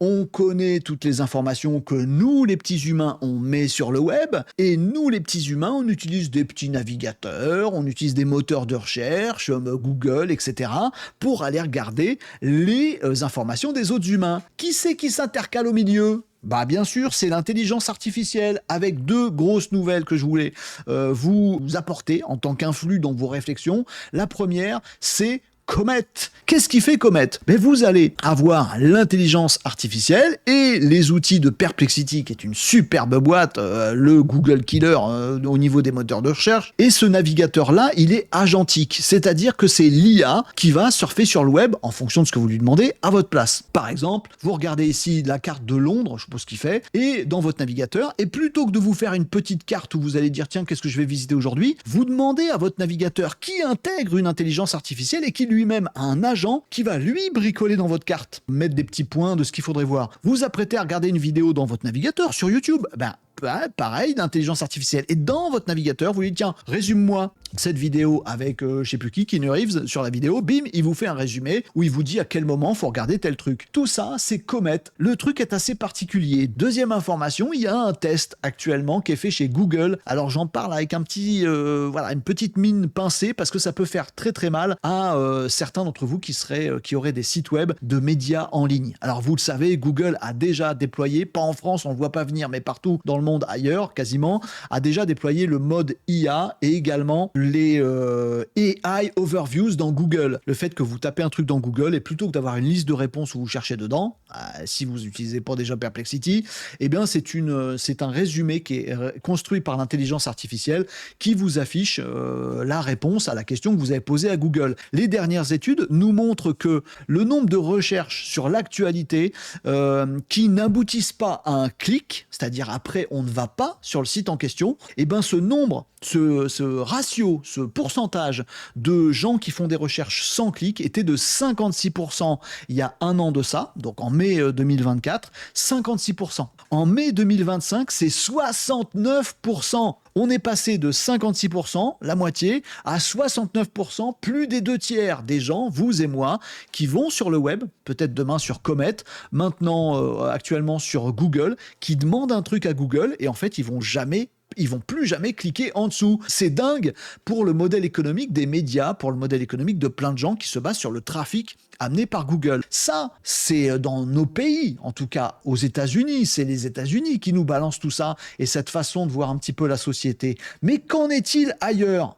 On connaît toutes les informations que nous, les petits humains, on met sur le web, et nous, les petits humains, on utilise des petits navigateurs, on utilise des moteurs de recherche, Google, etc., pour aller regarder les informations des autres humains. Qui c'est qui s'intercale au milieu? Bah bien sûr, c'est l'intelligence artificielle, avec deux grosses nouvelles que je voulais vous apporter en tant qu'influx dans vos réflexions. La première, c'est Comet. Qu'est-ce qui fait Comet? Ben vous allez avoir l'intelligence artificielle et les outils de Perplexity, qui est une superbe boîte, le Google Killer au niveau des moteurs de recherche. Et ce navigateur-là, il est agentique, c'est-à-dire que c'est l'IA qui va surfer sur le web en fonction de ce que vous lui demandez à votre place. Par exemple, vous regardez ici la carte de Londres, je suppose qu'il fait, et dans votre navigateur, et plutôt que de vous faire une petite carte où vous allez dire tiens, qu'est-ce que je vais visiter aujourd'hui, vous demandez à votre navigateur qui intègre une intelligence artificielle et qui lui-même a un agent qui va lui bricoler dans votre carte, mettre des petits points de ce qu'il faudrait voir. Vous vous apprêtez à regarder une vidéo dans votre navigateur sur YouTube, pareil, d'intelligence artificielle. Et dans votre navigateur, vous lui dites tiens, résume-moi cette vidéo avec je sais plus qui, Keanu Reeves sur la vidéo, bim, il vous fait un résumé où il vous dit à quel moment faut regarder tel truc. Tout ça, c'est Comet. Le truc est assez particulier. Deuxième information, il y a un test actuellement qui est fait chez Google. Alors j'en parle avec un petit, une petite mine pincée parce que ça peut faire très très mal à certains d'entre vous qui auraient des sites web de médias en ligne. Alors vous le savez, Google a déjà déployé, pas en France, on le voit pas venir, mais partout dans le monde ailleurs, quasiment, a déjà déployé le mode IA et également les AI Overviews dans Google. Le fait que vous tapez un truc dans Google et plutôt que d'avoir une liste de réponses où vous cherchez dedans, si vous n'utilisez pas déjà Perplexity, eh bien c'est un résumé qui est construit par l'intelligence artificielle qui vous affiche la réponse à la question que vous avez posée à Google. Les dernières études nous montrent que le nombre de recherches sur l'actualité qui n'aboutissent pas à un clic, c'est-à-dire après on ne va pas sur le site en question, eh bien ce nombre, ce ratio, ce pourcentage de gens qui font des recherches sans clic était de 56% il y a un an de ça, donc en mai 2024, 56%. En mai 2025, c'est 69%. On est passé de 56%, la moitié, à 69%, plus des 2/3 des gens, vous et moi, qui vont sur le web, peut-être demain sur Comet, maintenant actuellement sur Google, qui demandent un truc à Google et en fait ils vont plus jamais cliquer en dessous. C'est dingue pour le modèle économique des médias, pour le modèle économique de plein de gens qui se basent sur le trafic amené par Google. Ça, c'est dans nos pays, en tout cas aux États-Unis. C'est les États-Unis qui nous balancent tout ça et cette façon de voir un petit peu la société. Mais qu'en est-il ailleurs ?